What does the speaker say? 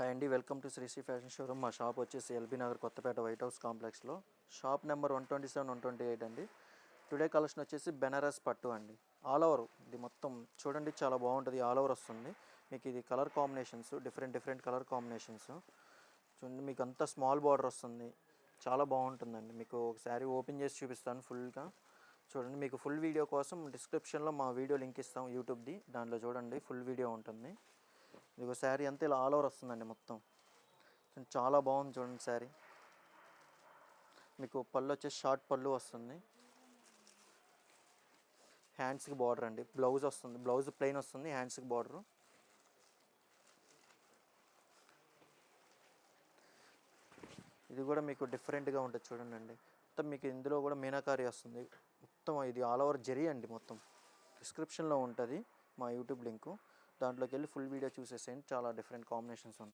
Hi అండి, welcome to Shri fashion showroom. మా shop వచ్చేసి LB Nagar Kothapet white house కాంప్లెక్స్లో. షాప్ నెంబర్ 127, 128 అండి. టుడే కలెక్షన్ వచ్చేసి బెనారస్ పట్టు అండి. ఆల్ ఓవర్ ఇది మొత్తం చూడండి, చాలా బాగుంటుంది. ఆల్ ఓవర్ వస్తుంది మీకు. ఇది colour combinations different colour combinations చూడండి. మీకు అంతా స్మాల్ బార్డర్ వస్తుంది, చాలా బాగుంటుందండి. మీకు ఒకసారి ఓపెన్ చేసి చూపిస్తాను ఫుల్గా చూడండి. మీకు ఫుల్ వీడియో కోసం డిస్క్రిప్షన్లో మా వీడియో లింక్ ఇస్తాం యూట్యూబ్ది, దాంట్లో చూడండి ఫుల్ వీడియో ఉంటుంది. ఇది శారీ అంతా ఇలా ఆల్ ఓవర్ వస్తుందండి మొత్తం. చాలా బాగుంది చూడండి శారీ. మీకు పళ్ళు వచ్చేసి షార్ట్ పళ్ళు వస్తుంది. హ్యాండ్స్కి బార్డర్ అండి. బ్లౌజ్ వస్తుంది, బ్లౌజ్ ప్లెయిన్ వస్తుంది, హ్యాండ్స్కి బార్డరు. ఇది కూడా మీకు డిఫరెంట్గా ఉంటుంది చూడండి అండి. మొత్తం మీకు ఇందులో కూడా మీనాకారి వస్తుంది మొత్తం. ఇది ఆల్ ఓవర్ జరీ అండి మొత్తం. డిస్క్రిప్షన్లో ఉంటుంది మా యూట్యూబ్ లింకు, దాంట్లోకి వెళ్ళి ఫుల్ వీడియో చూసేసేయండి. చాలా డిఫరెంట్ కాంబినేషన్స్ ఉంటాయి.